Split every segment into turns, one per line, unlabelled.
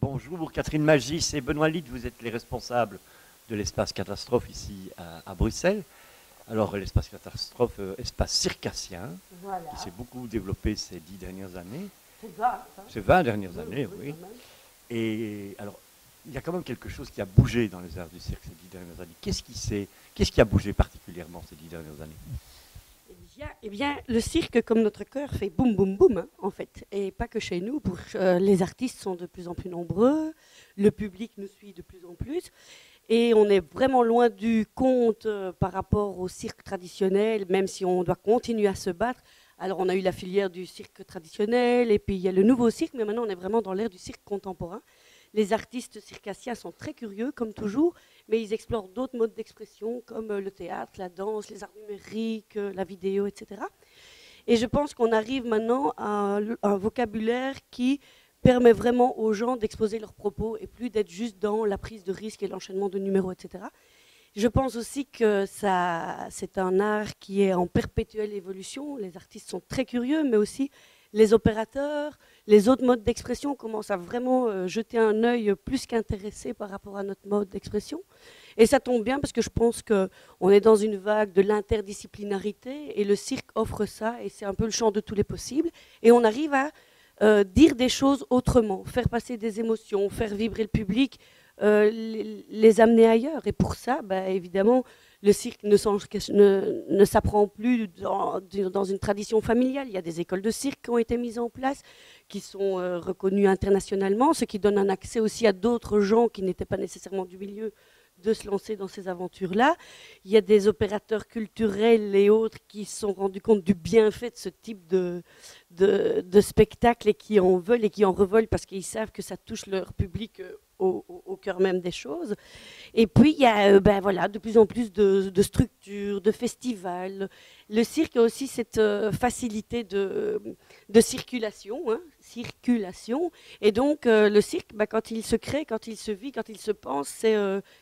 Bonjour Catherine Magis et Benoît Litt, vous êtes les responsables de l'espace catastrophe ici à Bruxelles. Alors l'espace catastrophe, espace circassien,
Voilà.
qui s'est beaucoup développé ces 10 dernières années.
C'est 20, hein.
Ces 20 dernières années, oui.
quand même.
Et alors, il y a quand même quelque chose qui a bougé dans les arts du cirque ces 10 dernières années. Qu'est-ce qui a bougé particulièrement ces 10 dernières années?
Eh bien, le cirque, comme notre cœur, fait boum, boum, boum, hein, en fait. Et pas que chez nous. Les artistes sont de plus en plus nombreux, le public nous suit de plus en plus. Et on est vraiment loin du compte par rapport au cirque traditionnel, même si on doit continuer à se battre. Alors, on a eu la filière du cirque traditionnel, et puis il y a le nouveau cirque, mais maintenant, on est vraiment dans l'ère du cirque contemporain. Les artistes circassiens sont très curieux, comme toujours, mais ils explorent d'autres modes d'expression, comme le théâtre, la danse, les arts numériques, la vidéo, etc. Et je pense qu'on arrive maintenant à un vocabulaire qui permet vraiment aux gens d'exposer leurs propos et plus d'être juste dans la prise de risque et l'enchaînement de numéros, etc. Je pense aussi que c'est un art qui est en perpétuelle évolution. Les artistes sont très curieux, mais aussi les opérateurs, les autres modes d'expression commencent à vraiment jeter un œil plus qu'intéressé par rapport à notre mode d'expression. Et ça tombe bien parce que je pense qu'on est dans une vague de l'interdisciplinarité et le cirque offre ça et c'est un peu le champ de tous les possibles. Et on arrive à dire des choses autrement, faire passer des émotions, faire vibrer le public, les amener ailleurs. Et pour ça, bah, évidemment, le cirque ne s'apprend plus dans une tradition familiale. Il y a des écoles de cirque qui ont été mises en place, qui sont reconnues internationalement, ce qui donne un accès aussi à d'autres gens qui n'étaient pas nécessairement du milieu de se lancer dans ces aventures-là. Il y a des opérateurs culturels et autres qui se sont rendus compte du bienfait de ce type de spectacle et qui en veulent et qui en reveulent parce qu'ils savent que ça touche leur public au cœur même des choses. Et puis, il y a voilà, de plus en plus de structures, de festivals. Le cirque a aussi cette facilité de circulation, hein, circulation. Et donc, le cirque, quand il se crée, quand il se vit, quand il se pense,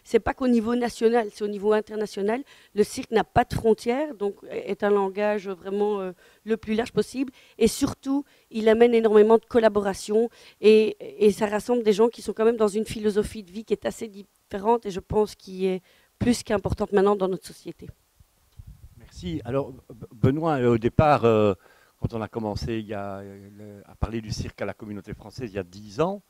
c'est pas qu'au niveau national, c'est au niveau international. Le cirque n'a pas de frontières, donc est un langage vraiment le plus large possible. Et surtout, il amène énormément de collaboration et ça rassemble des gens qui sont quand même dans une philosophie de vie qui est assez différente et je pense qui est plus qu'importante maintenant dans notre société.
Merci. Alors, Benoît, au départ, quand on a commencé à parler du cirque à la communauté française il y a 10 ans,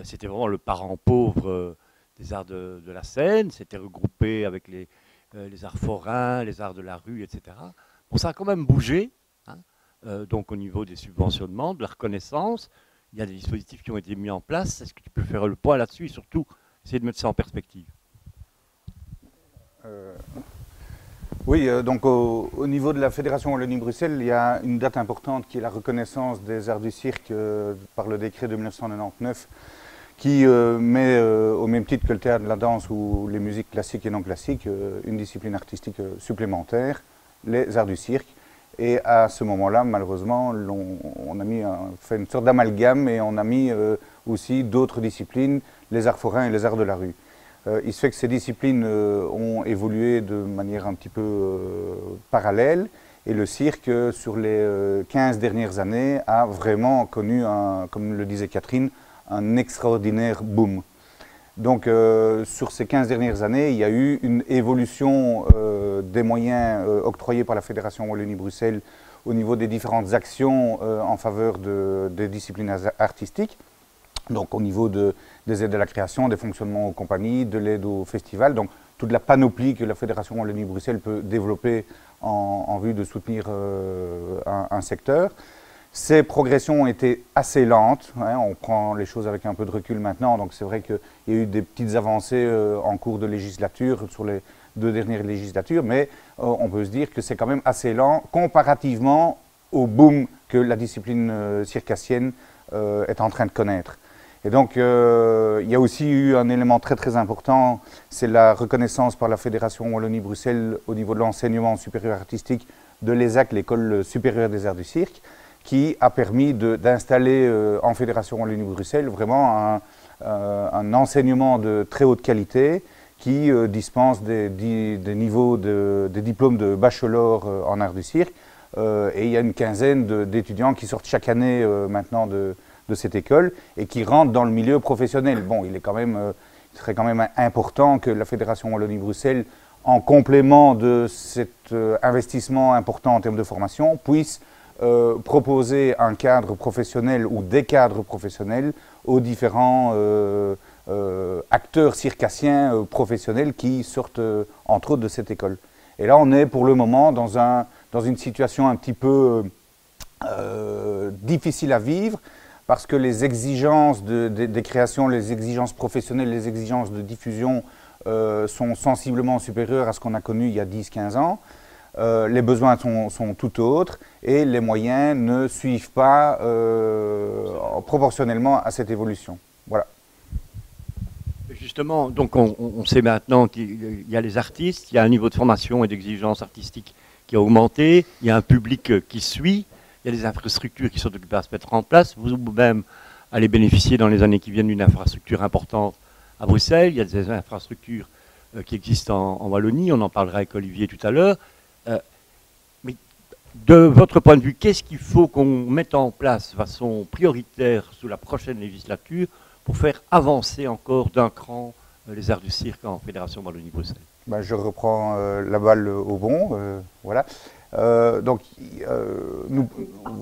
c'était vraiment le parent pauvre des arts de la scène, c'était regroupé avec les arts forains, les arts de la rue, etc. Bon, ça a quand même bougé, hein, donc au niveau des subventionnements, de la reconnaissance, il y a des dispositifs qui ont été mis en place. Est-ce que tu peux faire le point là-dessus et surtout essayer de mettre ça en perspective?
Oui, donc au niveau de la Fédération Wallonie-Bruxelles, il y a une date importante qui est la reconnaissance des arts du cirque par le décret de 1999 qui met au même titre que le théâtre, la danse ou les musiques classiques et non classiques une discipline artistique supplémentaire, les arts du cirque. Et à ce moment-là, malheureusement, on a fait une sorte d'amalgame et on a mis aussi d'autres disciplines, les arts forains et les arts de la rue. Il se fait que ces disciplines ont évolué de manière un petit peu parallèle et le cirque, sur les 15 dernières années, a vraiment connu, comme le disait Catherine, un extraordinaire boom. Donc sur ces 15 dernières années, il y a eu une évolution des moyens octroyés par la Fédération Wallonie-Bruxelles au niveau des différentes actions en faveur des disciplines artistiques. Donc au niveau des aides à la création, des fonctionnements aux compagnies, de l'aide aux festivals, donc toute la panoplie que la Fédération Wallonie-Bruxelles peut développer en vue de soutenir un secteur. Ces progressions ont été assez lentes, hein, on prend les choses avec un peu de recul maintenant, donc c'est vrai qu'il y a eu des petites avancées en cours de législature sur les 2 dernières législatures, mais on peut se dire que c'est quand même assez lent comparativement au boom que la discipline circassienne est en train de connaître. Et donc il y a aussi eu un élément très très important, c'est la reconnaissance par la Fédération Wallonie-Bruxelles au niveau de l'enseignement supérieur artistique de l'ESAC, l'École supérieure des arts du cirque, qui a permis d'installer en Fédération Wallonie-Bruxelles vraiment un enseignement de très haute qualité qui dispense des diplômes de bachelor en arts du cirque. Et il y a une quinzaine d'étudiants qui sortent chaque année maintenant de de cette école et qui rentrent dans le milieu professionnel. Bon, il serait quand même important que la Fédération Wallonie-Bruxelles, en complément de cet investissement important en termes de formation, puisse proposer un cadre professionnel ou des cadres professionnels aux différents acteurs circassiens professionnels qui sortent entre autres de cette école. Et là on est pour le moment dans une situation un petit peu difficile à vivre parce que les exigences des créations, les exigences professionnelles, les exigences de diffusion sont sensiblement supérieures à ce qu'on a connu il y a 10-15 ans. Les besoins sont tout autres et les moyens ne suivent pas proportionnellement à cette évolution. Voilà.
Justement, donc on sait maintenant qu'il y a les artistes, il y a un niveau de formation et d'exigence artistique qui a augmenté, il y a un public qui suit, il y a des infrastructures qui sont occupées à se mettre en place. Vous-même allez bénéficier dans les années qui viennent d'une infrastructure importante à Bruxelles, il y a des infrastructures qui existent en Wallonie, on en parlera avec Olivier tout à l'heure. Mais de votre point de vue, qu'est-ce qu'il faut qu'on mette en place de façon prioritaire sous la prochaine législature pour faire avancer encore d'un cran les arts du cirque en Fédération Wallonie-Bruxelles?
Ben, je reprends la balle au bon, voilà. Donc,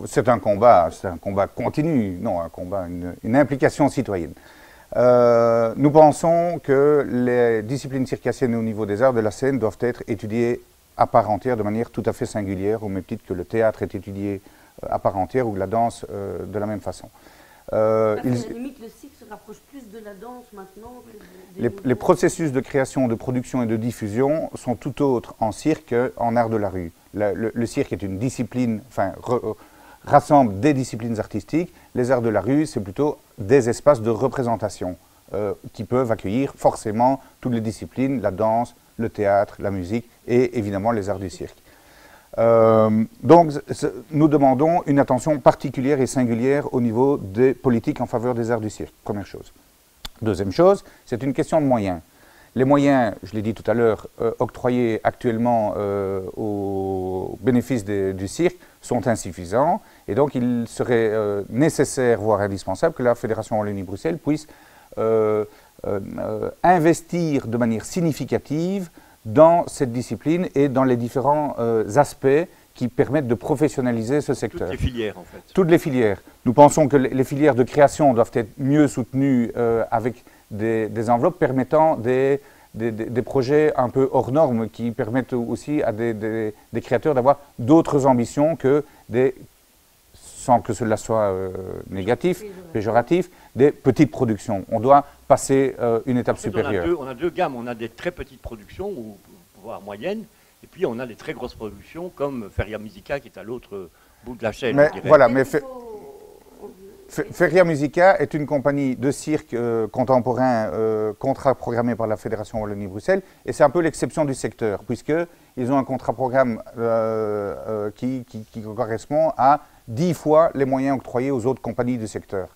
c'est un combat continu, non, un combat, une implication citoyenne. Nous pensons que les disciplines circassiennes au niveau des arts de la scène doivent être étudiées à part entière, de manière tout à fait singulière, au même titre que le théâtre est étudié à part entière ou la danse de la même façon.
À la limite, le cirque se rapproche plus de la danse maintenant que
les processus de création, de production et de diffusion sont tout autres en cirque qu'en art de la rue. Le cirque est une discipline, enfin, rassemble des disciplines artistiques. Les arts de la rue, c'est plutôt des espaces de représentation qui peuvent accueillir forcément toutes les disciplines, la danse, le théâtre, la musique et évidemment les arts du cirque. Donc nous demandons une attention particulière et singulière au niveau des politiques en faveur des arts du cirque, première chose. Deuxième chose, c'est une question de moyens. Les moyens, je l'ai dit tout à l'heure, octroyés actuellement au bénéfice du cirque sont insuffisants et donc il serait nécessaire, voire indispensable, que la Fédération Wallonie-Bruxelles puisse investir de manière significative dans cette discipline et dans les différents aspects qui permettent de professionnaliser ce secteur.
Toutes les filières, en fait.
Toutes les filières. Nous pensons que les filières de création doivent être mieux soutenues avec des enveloppes permettant des projets un peu hors normes qui permettent aussi à des créateurs d'avoir d'autres ambitions que sans que cela soit négatif, péjoratif, des petites productions. On doit passer une étape supérieure.
On a deux gammes. On a des très petites productions, ou voire moyennes, et puis on a des très grosses productions comme Feria Musica qui est à l'autre bout de la chaîne.
Mais voilà, mais Feria Musica est une compagnie de cirque contemporain contrat programmé par la Fédération Wallonie-Bruxelles et c'est un peu l'exception du secteur puisqu'ils ont un contrat programme qui correspond à 10 fois les moyens octroyés aux autres compagnies du secteur.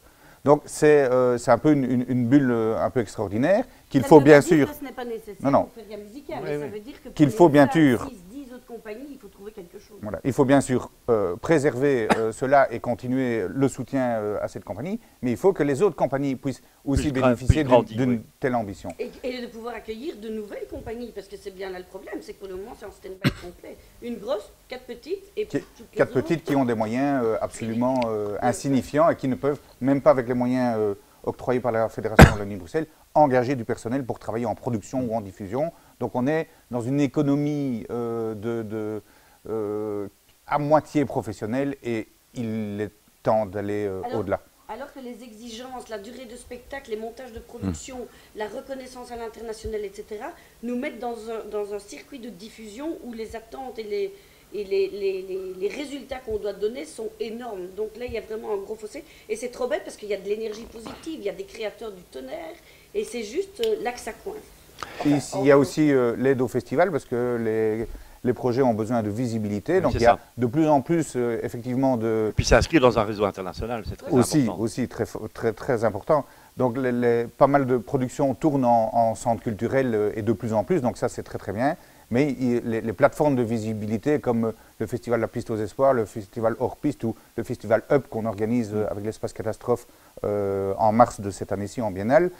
Donc c'est un peu une bulle un peu extraordinaire qu'il faut bien sûr...
Ce n'est pas nécessaire
pour
Feria Musica, mais ça veut dire que
qu'il faut bien sûr...
10 autres compagnies, il faut trouver quelque chose.
Voilà. Il faut bien sûr préserver cela et continuer le soutien à cette compagnie, mais il faut que les autres compagnies puissent aussi bénéficier d'une telle ambition.
Et de pouvoir accueillir de nouvelles compagnies, parce que c'est bien là le problème, c'est que pour le moment c'est en stand-by complet. Une grosse, 4 petites, et puis toutes les
4 petites qui ont des moyens absolument insignifiants et qui ne peuvent, même pas avec les moyens octroyés par la Fédération Wallonie-Bruxelles, engager du personnel pour travailler en production ou en diffusion. Donc on est dans une économie à moitié professionnelle et il est temps d'aller au-delà.
Alors que les exigences, la durée de spectacle, les montages de production, la reconnaissance à l'international, etc., nous mettent dans un circuit de diffusion où les attentes et les résultats qu'on doit donner sont énormes. Donc là, il y a vraiment un gros fossé. Et c'est trop bête parce qu'il y a de l'énergie positive, il y a des créateurs du tonnerre, et c'est juste là que ça coince.
Il y a aussi l'aide au festival parce que les projets ont besoin de visibilité, oui, donc il y a de plus en plus effectivement de...
Et puis s'inscrire dans un réseau international, c'est très important.
Aussi très important. Donc pas mal de productions tournent en centre culturel et de plus en plus, donc ça c'est très bien. Mais les plateformes de visibilité comme le festival La Piste aux Espoirs, le festival Hors Piste ou le festival Up qu'on organise avec l'Espace Catastrophe en mars de cette année-ci en biennale,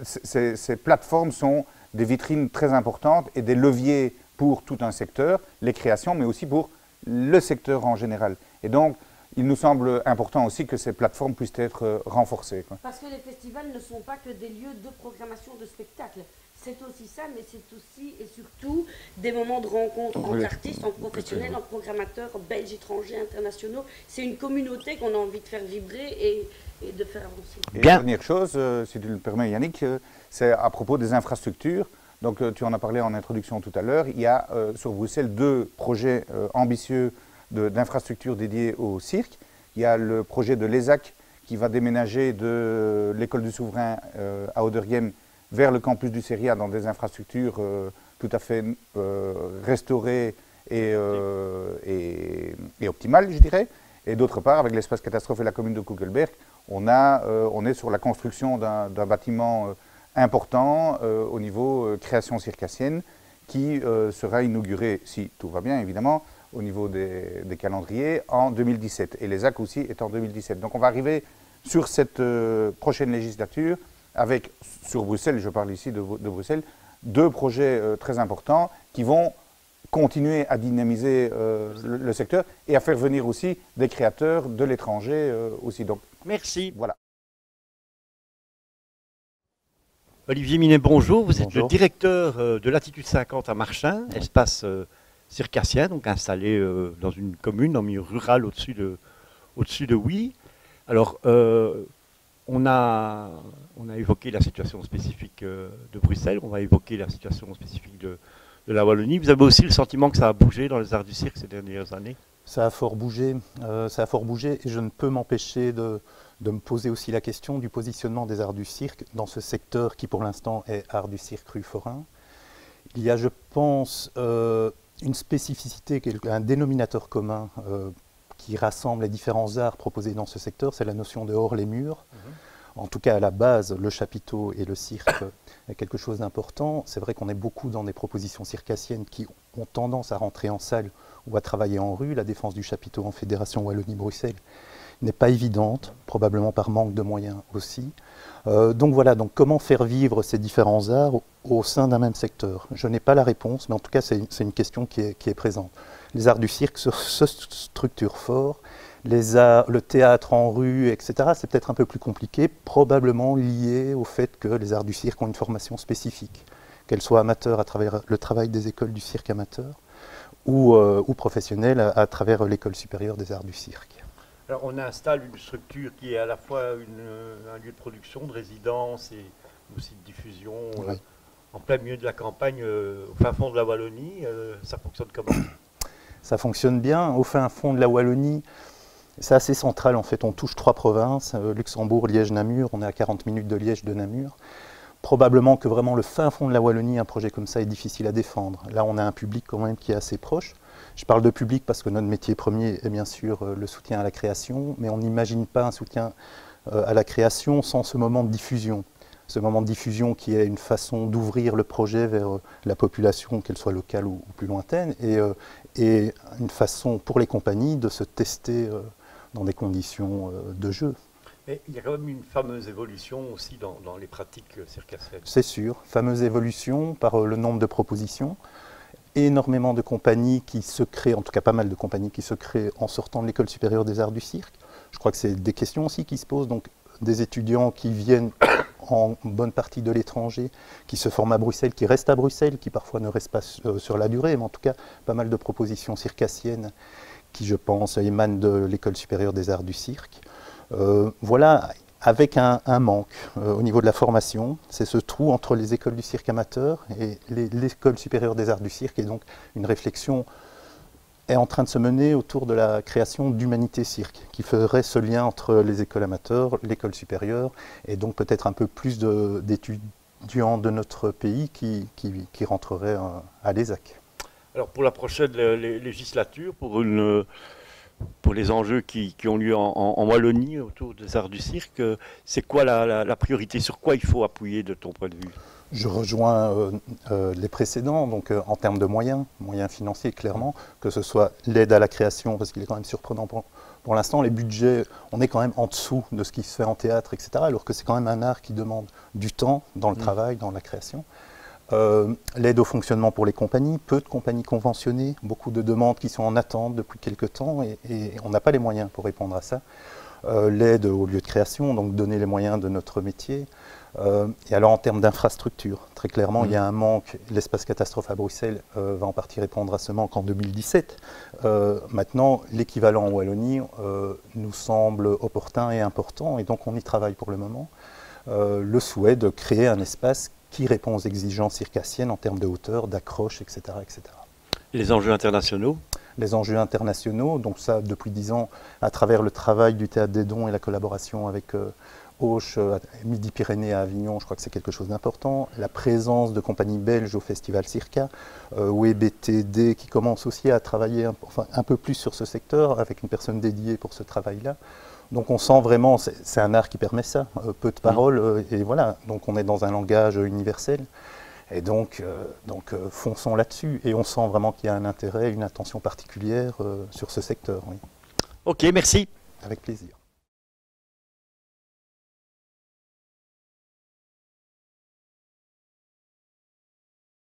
ces plateformes sont des vitrines très importantes et des leviers pour tout un secteur, les créations, mais aussi pour le secteur en général. Et donc, il nous semble important aussi que ces plateformes puissent être renforcées, quoi.
Parce que les festivals ne sont pas que des lieux de programmation de spectacles. C'est aussi ça, mais c'est aussi et surtout des moments de rencontre entre artistes, entre professionnels, entre programmateurs belges, étrangers, internationaux. C'est une communauté qu'on a envie de faire vibrer et de faire avancer.
Et dernière chose, si tu le permets Yannick, c'est à propos des infrastructures. Donc tu en as parlé en introduction tout à l'heure. Il y a sur Bruxelles 2 projets ambitieux d'infrastructures dédiées au cirque. Il y a le projet de l'ESAC qui va déménager de l'école du Souverain à Ouderghem vers le campus du Seria dans des infrastructures tout à fait restaurées et optimales, je dirais. Et d'autre part, avec l'Espace Catastrophe et la commune de Kugelberg, on est sur la construction d'un bâtiment important au niveau création circassienne qui sera inauguré, si tout va bien évidemment, au niveau des calendriers en 2017. Et l'ESAC aussi est en 2017. Donc on va arriver sur cette prochaine législature avec, sur Bruxelles, je parle ici de Bruxelles, 2 projets très importants qui vont continuer à dynamiser le secteur et à faire venir aussi des créateurs de l'étranger aussi. Donc,
merci.
Voilà.
Olivier Minet, bonjour. Vous êtes
Bonjour.
le directeur de Latitude 50 à Marchin, espace circassien, donc installé dans une commune, en milieu rural au-dessus de Huy. Alors, on a évoqué la situation spécifique de Bruxelles, on va évoquer la situation spécifique de la Wallonie. Vous avez aussi le sentiment que ça a bougé dans les arts du cirque ces dernières années?
Ça a fort bougé, et je ne peux m'empêcher de me poser aussi la question du positionnement des arts du cirque dans ce secteur qui pour l'instant est art du cirque rue Forain. Il y a, je pense, une spécificité, un dénominateur commun qui rassemble les différents arts proposés dans ce secteur, c'est la notion de hors les murs. En tout cas, à la base, le chapiteau et le cirque est quelque chose d'important. C'est vrai qu'on est beaucoup dans des propositions circassiennes qui ont tendance à rentrer en salle ou à travailler en rue. La défense du chapiteau en Fédération Wallonie-Bruxelles n'est pas évidente, probablement par manque de moyens aussi. Donc voilà, donc comment faire vivre ces différents arts au sein d'un même secteur? Je n'ai pas la réponse, mais en tout cas, c'est une question qui est présente. Les arts du cirque se structurent fort. Le théâtre en rue, etc., c'est peut-être un peu plus compliqué, probablement lié au fait que les arts du cirque ont une formation spécifique, qu'elle soit amateur à travers le travail des écoles du cirque amateur ou professionnelle à travers l'école supérieure des arts du cirque.
Alors on installe une structure qui est à la fois un lieu de production, de résidence et aussi de diffusion
Oui.
en plein milieu de la campagne, au fin fond de la Wallonie. Ça fonctionne comment?
Ça fonctionne bien. Au fin fond de la Wallonie, c'est assez central en fait. On touche 3 provinces, Luxembourg, Liège, Namur. On est à 40 minutes de Liège, de Namur. Probablement que vraiment le fin fond de la Wallonie, un projet comme ça est difficile à défendre. Là, on a un public quand même qui est assez proche. Je parle de public parce que notre métier premier est bien sûr le soutien à la création, mais on n'imagine pas un soutien à la création sans ce moment de diffusion. Ce moment de diffusion qui est une façon d'ouvrir le projet vers la population, qu'elle soit locale ou plus lointaine, et une façon pour les compagnies de se tester dans des conditions de jeu.
Mais il y a quand même une fameuse évolution aussi dans les pratiques circassiennes.
C'est sûr, fameuse évolution par le nombre de propositions. Énormément de compagnies qui se créent, en tout cas pas mal de compagnies qui se créent en sortant de l'école supérieure des arts du cirque. Je crois que c'est des questions aussi qui se posent, donc des étudiants qui viennent en bonne partie de l'étranger, qui se forment à Bruxelles, qui restent à Bruxelles, qui parfois ne restent pas sur la durée, mais en tout cas pas mal de propositions circassiennes qui, je pense, émanent de l'école supérieure des arts du cirque. Voilà, avec un manque au niveau de la formation, c'est ce trou entre les écoles du cirque amateur et l'école supérieure des arts du cirque, et donc une réflexion est en train de se mener autour de la création d'Humanité Cirque, qui ferait ce lien entre les écoles amateurs, l'école supérieure, et donc peut-être un peu plus d'étudiants de notre pays qui rentreraient à l'ESAC.
Alors pour la prochaine législature, pour les enjeux qui ont lieu en Wallonie autour des arts du cirque, c'est quoi la priorité? Sur quoi il faut appuyer de ton point de vue?
Je rejoins les précédents, donc en termes de moyens financiers, clairement, que ce soit l'aide à la création, parce qu'il est quand même surprenant pour l'instant, les budgets, on est quand même en dessous de ce qui se fait en théâtre, etc., alors que c'est quand même un art qui demande du temps dans le travail, dans la création. L'aide au fonctionnement pour les compagnies, peu de compagnies conventionnées, beaucoup de demandes qui sont en attente depuis quelques temps, et on n'a pas les moyens pour répondre à ça. L'aide au lieu de création, donc donner les moyens de notre métier. Et alors en termes d'infrastructure, très clairement, il y a un manque. L'espace catastrophe à Bruxelles va en partie répondre à ce manque en 2017. Maintenant, l'équivalent en Wallonie nous semble opportun et important, et donc on y travaille pour le moment. Le souhait de créer un espace qui répond aux exigences circassiennes en termes de hauteur, d'accroche, etc., etc.
Et les enjeux internationaux?
Les enjeux internationaux, donc ça depuis 10 ans, à travers le travail du Théâtre des Dons et la collaboration avec Auch, Midi-Pyrénées à Avignon, je crois que c'est quelque chose d'important. La présence de compagnies belges au Festival Circa, WebTD qui commence aussi à travailler un peu plus sur ce secteur, avec une personne dédiée pour ce travail-là. Donc on sent vraiment, c'est un art qui permet ça, peu de paroles, et voilà, donc on est dans un langage universel. Et donc fonçons là-dessus. Et on sent vraiment qu'il y a un intérêt, une attention particulière sur ce secteur. Oui.
Ok, merci.
Avec plaisir.